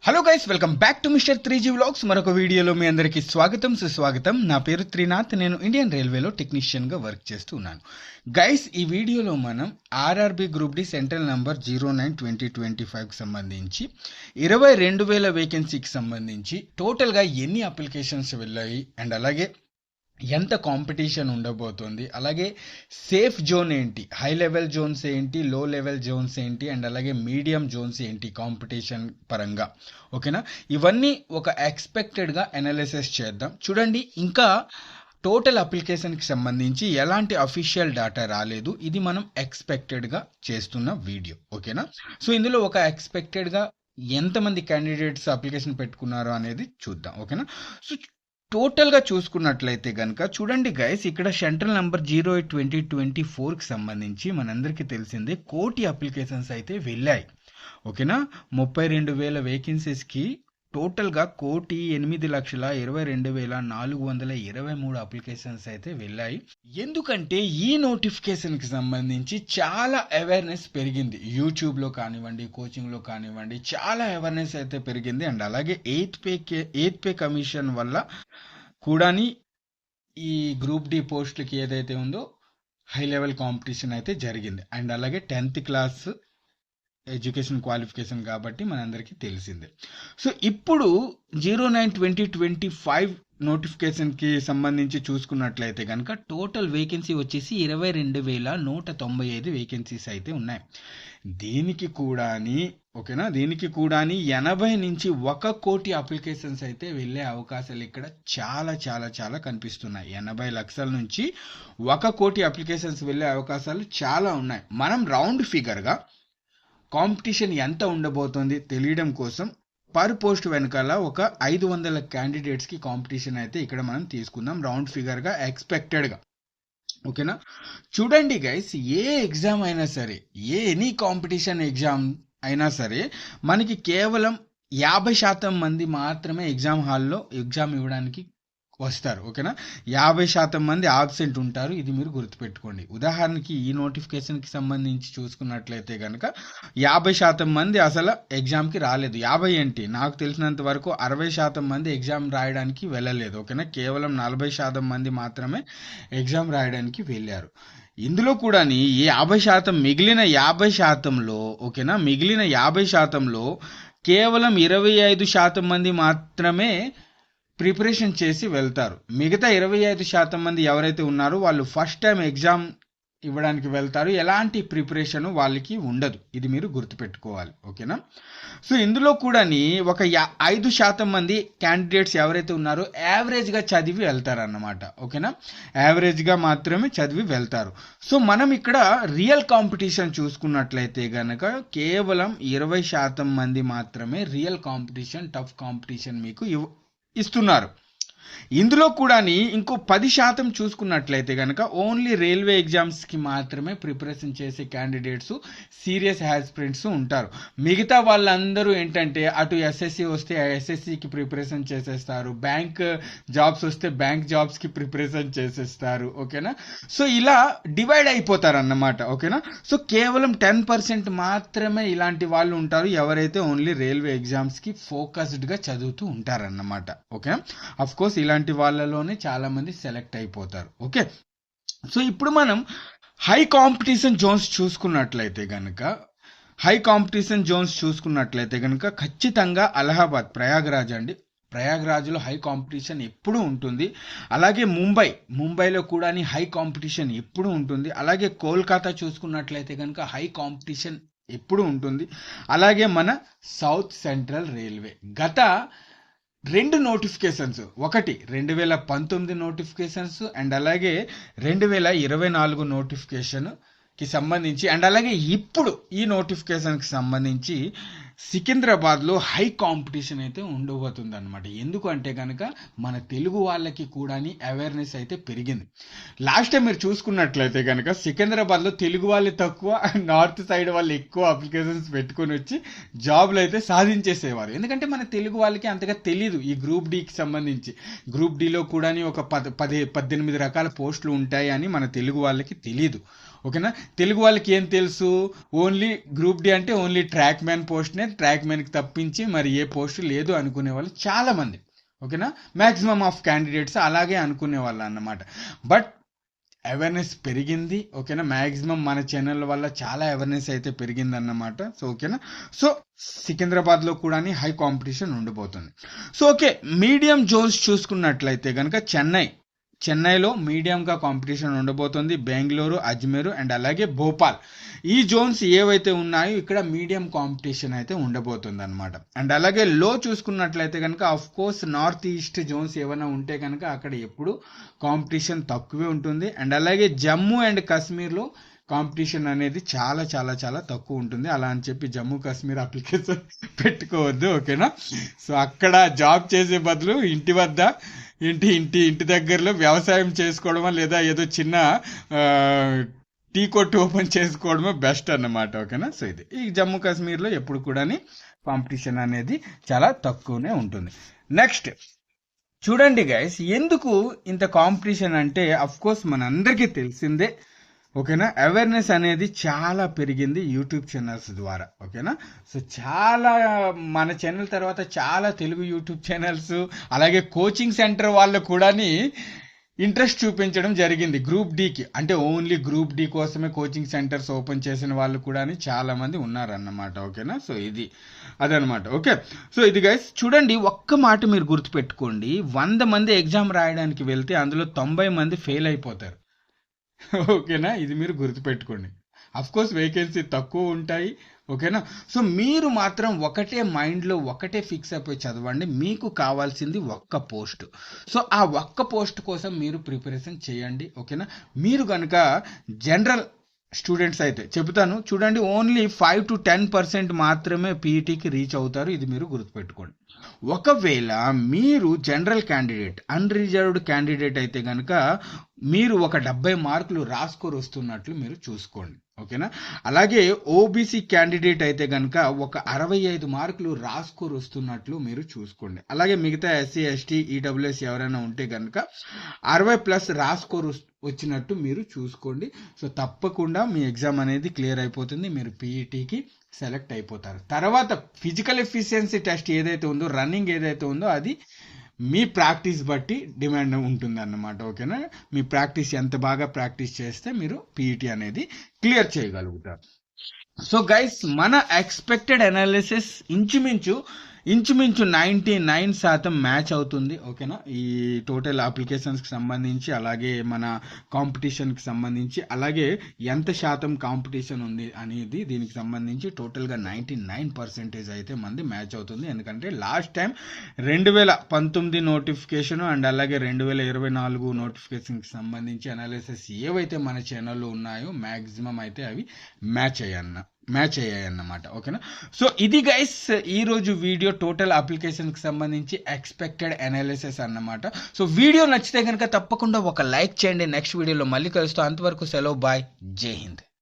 Hello guys, welcome back to mister 3G vlogs. మరొక వీడియోలో మీ అందరికీ స్వాగతం సుస్వాగతం. నా పేరు త్రినాథ్. నేను ఇండియన్ రైల్వేలో టెక్నీషియన్గా వర్క్ చేస్తూ ఉన్నాను. గైస్, ఈ వీడియోలో మనం RRB group D central number 09/2025కి సంబంధించి 22,000 వేకెన్సీకి సంబంధించి టోటల్గా ఎన్ని అప్లికేషన్స్ వెళ్ళాయి అండ్ అలాగే ఎంత కాంపిటీషన్ ఉండబోతోంది, అలాగే సేఫ్ జోన్ ఏంటి, హై లెవెల్ జోన్స్ ఏంటి, లో లెవెల్ జోన్స్ ఏంటి అండ్ అలాగే మీడియం జోన్స్ ఏంటి కాంపిటీషన్ పరంగా, ఓకేనా? ఇవన్నీ ఒక ఎక్స్పెక్టెడ్గా అనాలిసిస్ చేద్దాం. చూడండి, ఇంకా టోటల్ అప్లికేషన్కి సంబంధించి ఎలాంటి అఫీషియల్ డేటా రాలేదు. ఇది మనం ఎక్స్పెక్టెడ్గా చేస్తున్న వీడియో, ఓకేనా? సో ఇందులో ఒక ఎక్స్పెక్టెడ్గా ఎంతమంది క్యాండిడేట్స్ అప్లికేషన్ పెట్టుకున్నారో అనేది చూద్దాం, ఓకేనా? సో టోటల్గా చూసుకున్నట్లయితే కనుక చూడండి గైస్, ఇక్కడ సెంట్రల్ నంబర్ 08/2024కి సంబంధించి మనందరికీ తెలిసిందే కోటి అప్లికేషన్స్ అయితే వెళ్ళాయి, ఓకేనా? 32,000 వేకెన్సీస్కి టోటల్గా 1,08,22,423 అప్లికేషన్స్ అయితే వెళ్ళాయి. ఎందుకంటే ఈ నోటిఫికేషన్కి సంబంధించి చాలా అవేర్నెస్ పెరిగింది. యూట్యూబ్లో కానివ్వండి, కోచింగ్లో కానివ్వండి, చాలా అవేర్నెస్ అయితే పెరిగింది. అండ్ అలాగే ఎయిత్ పే కమిషన్ వల్ల కూడా ఈ గ్రూప్ డి పోస్టులకి ఏదైతే ఉందో హై లెవెల్ కాంపిటీషన్ అయితే జరిగింది. అండ్ అలాగే 10th క్లాస్ ఎడ్యుకేషన్ క్వాలిఫికేషన్ కాబట్టి మనందరికీ తెలిసిందే. సో ఇప్పుడు 09/2025 నోటిఫికేషన్కి సంబంధించి చూసుకున్నట్లయితే కనుక టోటల్ వేకెన్సీ వచ్చేసి 22,195 వేకెన్సీస్ అయితే ఉన్నాయి. దీనికి కూడా ఓకేనా, దీనికి కూడా 80 నుంచి 1 కోటి అప్లికేషన్స్ అయితే వెళ్ళే అవకాశాలు ఇక్కడ చాలా చాలా చాలా కనిపిస్తున్నాయి. 80 లక్షల నుంచి 1 కోటి అప్లికేషన్స్ వెళ్ళే అవకాశాలు చాలా ఉన్నాయి. మనం రౌండ్ ఫిగర్గా కాంపిటీషన్ ఎంత ఉండబోతోంది తెలియడం కోసం పర్ పోస్ట్ వెనకాల ఒక 500 క్యాండిడేట్స్కి కాంపిటీషన్ అయితే ఇక్కడ మనం తీసుకుందాం రౌండ్ ఫిగర్గా ఎక్స్పెక్టెడ్గా, ఓకేనా? చూడండి గైస్, ఏ ఎగ్జామ్ అయినా సరే, ఎనీ కాంపిటీషన్ ఎగ్జామ్ అయినా సరే మనకి కేవలం 50% మంది మాత్రమే ఎగ్జామ్ హాల్లో ఎగ్జామ్ ఇవ్వడానికి వస్తారు, ఓకేనా? 50% మంది ఆబ్సెంట్ ఉంటారు. ఇది మీరు గుర్తుపెట్టుకోండి. ఉదాహరణకి ఈ నోటిఫికేషన్కి సంబంధించి చూసుకున్నట్లయితే కనుక 50% మంది అసలు ఎగ్జామ్కి రాలేదు. 50 ఏంటి, నాకు తెలిసినంత వరకు 60% మంది ఎగ్జామ్ రాయడానికి వెళ్ళలేదు, ఓకేనా? కేవలం 40% మంది మాత్రమే ఎగ్జామ్ రాయడానికి వెళ్ళారు. ఇందులో కూడా ఈ 50%, మిగిలిన 50%లో, ఓకేనా, మిగిలిన 50%లో కేవలం 25% మంది మాత్రమే ప్రిపరేషన్ చేసి వెళ్తారు. మిగతా 25% మంది ఎవరైతే ఉన్నారో వాళ్ళు ఫస్ట్ టైం ఎగ్జామ్ ఇవ్వడానికి వెళ్తారు. ఎలాంటి ప్రిపరేషన్ వాళ్ళకి ఉండదు. ఇది మీరు గుర్తుపెట్టుకోవాలి, ఓకేనా? సో ఇందులో కూడా ఒక 5% మంది క్యాండిడేట్స్ ఎవరైతే ఉన్నారో యావరేజ్గా చదివి వెళ్తారన్నమాట, ఓకేనా? యావరేజ్గా మాత్రమే చదివి వెళ్తారు. సో మనం ఇక్కడ రియల్ కాంపిటీషన్ చూసుకున్నట్లయితే కనుక కేవలం 20% మంది మాత్రమే రియల్ కాంపిటీషన్, టఫ్ కాంపిటీషన్ మీకు ఇస్తున్నారు. ఇందులో కూడా ఇంకో 10% చూసుకున్నట్లయితే కనుక ఓన్లీ రైల్వే ఎగ్జామ్స్కి మాత్రమే ప్రిపరేషన్ చేసే క్యాండిడేట్స్, సీరియస్ ఆస్పిరెంట్స్ ఉంటారు. మిగతా వాళ్ళందరూ ఏంటంటే అటు ఎస్ఎస్సి వస్తే ఎస్ఎస్సికి ప్రిపరేషన్ చేసేస్తారు, బ్యాంక్ జాబ్స్ వస్తే బ్యాంక్ జాబ్స్కి ప్రిపరేషన్ చేసేస్తారు, ఓకేనా? సో ఇలా డివైడ్ అయిపోతారు అన్నమాట, ఓకేనా? సో కేవలం 10% మాత్రమే ఇలాంటి వాళ్ళు ఉంటారు ఎవరైతే ఓన్లీ రైల్వే ఎగ్జామ్స్కి ఫోకస్డ్గా చదువుతూ ఉంటారన్నమాట, ఓకే? అఫ్ కోర్స్ ఇలాంటి వాళ్ళలోనే చాలా మంది సెలెక్ట్ అయిపోతారు, ఓకే? సో ఇప్పుడు మనం హై కాంపిటీషన్ జోన్స్ చూసుకున్నట్లయితే కనుక ఖచ్చితంగా అలహాబాద్, ప్రయాగ్రాజ్ అండి. ప్రయాగ్రాజ్లో హై కాంపిటీషన్ ఎప్పుడూ ఉంటుంది. అలాగే ముంబైలో కూడా హై కాంపిటీషన్ ఎప్పుడూ ఉంటుంది. అలాగే కోల్కతా చూసుకున్నట్లయితే కనుక హై కాంపిటీషన్ ఎప్పుడూ ఉంటుంది. అలాగే మన సౌత్ సెంట్రల్ రైల్వే గత 2 నోటిఫికేషన్స్, ఒకటి 2019 నోటిఫికేషన్స్ అండ్ అలాగే 2024 నోటిఫికేషన్కి సంబంధించి అండ్ అలాగే ఇప్పుడు ఈ నోటిఫికేషన్కి సంబంధించి సికింద్రాబాద్లో హై కాంపిటీషన్ అయితే ఉండబోతుంది అనమాట. ఎందుకంటే కనుక మన తెలుగు వాళ్ళకి కూడా అవేర్నెస్ అయితే పెరిగింది. లాస్ట్ టైం మీరు చూసుకున్నట్లయితే కనుక సికింద్రాబాద్లో తెలుగు వాళ్ళు తక్కువ, నార్త్ సైడ్ వాళ్ళు ఎక్కువ అప్లికేషన్స్ పెట్టుకొని వచ్చి జాబ్లు అయితే సాధించేసేవారు. ఎందుకంటే మన తెలుగు వాళ్ళకి అంతగా తెలీదు ఈ గ్రూప్ డికి సంబంధించి. గ్రూప్ డిలో కూడా ఒక 18 రకాల పోస్టులు ఉంటాయి అని మన తెలుగు వాళ్ళకి తెలీదు, ఓకేనా. తెలుగు వాళ్ళకి ఏం తెలుసు, ఓన్లీ గ్రూప్ డి అంటే ఓన్లీ ట్రాక్ మ్యాన్ పోస్ట్నే, ట్రాక్ మ్యాన్కి తప్పించి మరి ఏ పోస్ట్ లేదు అనుకునే వాళ్ళు చాలామంది. ఓకేనా, మ్యాక్సిమం ఆఫ్ క్యాండిడేట్స్ అలాగే అనుకునే వాళ్ళు అన్నమాట. బట్ అవేర్నెస్ పెరిగింది. ఓకేనా, మ్యాక్సిమం మన ఛానల్ వల్ల చాలా అవేర్నెస్ అయితే పెరిగింది అన్నమాట. సో ఓకేనా, సో సికింద్రాబాద్లో కూడా హై కాంపిటీషన్ ఉండిపోతుంది. సో ఓకే, మీడియం జోన్స్ చూసుకున్నట్లయితే కనుక చెన్నైలో మీడియంగా కాంపిటీషన్ ఉండబోతుంది. బెంగళూరు, అజ్మీర్ అండ్ అలాగే భోపాల్, ఈ జోన్స్ ఏవైతే ఉన్నాయో ఇక్కడ మీడియం కాంపిటీషన్ అయితే ఉండబోతుంది అనమాట. అండ్ అలాగే లో చూసుకున్నట్లయితే కనుక of course north east zones ఏమైనా ఉంటే కనుక అక్కడ ఎప్పుడు కాంపిటీషన్ తక్కువే ఉంటుంది. అండ్ అలాగే జమ్మూ అండ్ కాశ్మీర్లో కాంపిటీషన్ అనేది చాలా చాలా చాలా తక్కువ ఉంటుంది. అలా అని చెప్పి జమ్మూ కాశ్మీర్ అప్లికేషన్ పెట్టుకోవద్దు. ఓకేనా, సో అక్కడ జాబ్ చేసే బదులు ఇంటి దగ్గరలో వ్యవసాయం చేసుకోవడమా లేదా ఏదో చిన్న టీ కొట్టు ఓపెన్ చేసుకోవడమే బెస్ట్ అన్నమాట. ఓకేనా, సో ఇది ఈ జమ్మూ కాశ్మీర్లో ఎప్పుడు కూడా కాంపిటీషన్ అనేది చాలా తక్కువనే ఉంటుంది. నెక్స్ట్ చూడండి గైస్, ఎందుకు ఇంత కాంపిటీషన్ అంటే అఫ్ కోర్స్ మనందరికీ తెలిసిందే. ఓకేనా, అవేర్నెస్ అనేది చాలా పెరిగింది యూట్యూబ్ ఛానల్స్ ద్వారా. ఓకేనా, సో చాలా మన ఛానల్ తర్వాత చాలా తెలుగు యూట్యూబ్ ఛానల్స్ అలాగే కోచింగ్ సెంటర్ వాళ్ళు కూడా ఇంట్రెస్ట్ చూపించడం జరిగింది గ్రూప్ డికి. అంటే ఓన్లీ గ్రూప్ డి కోసమే కోచింగ్ సెంటర్స్ ఓపెన్ చేసిన వాళ్ళు కూడా చాలా మంది ఉన్నారన్నమాట. ఓకేనా, సో ఇది అదనమాట. ఓకే, సో ఇది గైస్ చూడండి, ఒక్క మాట మీరు గుర్తుపెట్టుకోండి, 100 మంది ఎగ్జామ్ రాయడానికి వెళ్తే అందులో 90 మంది ఫెయిల్ అయిపోతారు. ఓకేనా, ఇది మీరు గుర్తుపెట్టుకోండి. అఫ్ కోర్స్ వేకెన్సీ తక్కువ ఉంటాయి. ఓకేనా, సో మీరు మాత్రం ఒకటే మైండ్లో ఒకటే ఫిక్స్ అయిపోయి చదవండి. మీకు కావాల్సింది ఒక్క పోస్ట్. సో ఆ ఒక్క పోస్ట్ కోసం మీరు ప్రిపరేషన్ చేయండి. ఓకేనా, మీరు కనుక జనరల్ స్టూడెంట్స్ అయితే చెబుతాను చూడండి, ఓన్లీ 5 to 10% మాత్రమే పీఈటీకి రీచ్ అవుతారు. ఇది మీరు గుర్తుపెట్టుకోండి. ఒకవేళ మీరు జనరల్ క్యాండిడేట్, అన్రిజర్వ్డ్ క్యాండిడేట్ అయితే కనుక మీరు ఒక 70 మార్కులు రాస్కోర్ వస్తున్నట్లు మీరు చూసుకోండి. ఓకేనా, అలాగే ఓబీసీ క్యాండిడేట్ అయితే కనుక ఒక 65 మార్కులు రాస్కోర్ వస్తున్నట్లు మీరు చూసుకోండి. అలాగే మిగతా ఎస్సీ ఎస్టీ ఈడబ్ల్యూఎస్ ఎవరైనా ఉంటే కనుక 60+ రాస్కోర్ వచ్చినట్టు మీరు చూసుకోండి. సో తప్పకుండా మీ ఎగ్జామ్ అనేది క్లియర్ అయిపోతుంది, మీరు పీఈటీకి సెలెక్ట్ అయిపోతారు. తర్వాత ఫిజికల్ ఎఫిషియన్సీ టెస్ట్ ఏదైతే ఉందో, రన్నింగ్ ఏదైతే ఉందో అది మీ ప్రాక్టీస్ బట్టి డిమాండ్ ఉంటుంది అన్నమాట. ఓకేనా, మీ ప్రాక్టీస్ ఎంత బాగా ప్రాక్టీస్ చేస్తే మీరు పీఈటీ అనేది క్లియర్ చేయగలుగుతారు. సో గైస్, మన ఎక్స్పెక్టెడ్ అనాలిసిస్ ఇంచుమించు 99% మ్యాచ్ అవుతుంది. ఓకేనా, ఈ టోటల్ అప్లికేషన్స్కి సంబంధించి అలాగే మన కాంపిటీషన్కి సంబంధించి అలాగే ఎంత శాతం కాంపిటీషన్ ఉంది అనేది దీనికి సంబంధించి టోటల్గా 99% అయితే మంది మ్యాచ్ అవుతుంది. ఎందుకంటే లాస్ట్ టైం 2019 నోటిఫికేషన్ అండ్ అలాగే 2024 నోటిఫికేషన్కి సంబంధించి అనాలిసిస్ ఏవైతే మన ఛానల్లో ఉన్నాయో మ్యాక్సిమం అయితే అవి మ్యాచ్ అయ్యాయన్నమాట. ఓకేనా, సో ఇది గైస్ ఈరోజు వీడియో టోటల్ అప్లికేషన్కి సంబంధించి ఎక్స్పెక్టెడ్ అనాలిసిస్ అన్నమాట. సో వీడియో నచ్చితే కనుక తప్పకుండా ఒక లైక్ చేయండి. నెక్స్ట్ వీడియోలో మళ్ళీ కలుస్తాం. అంతవరకు సెలవు, బాయ్, జై హింద్.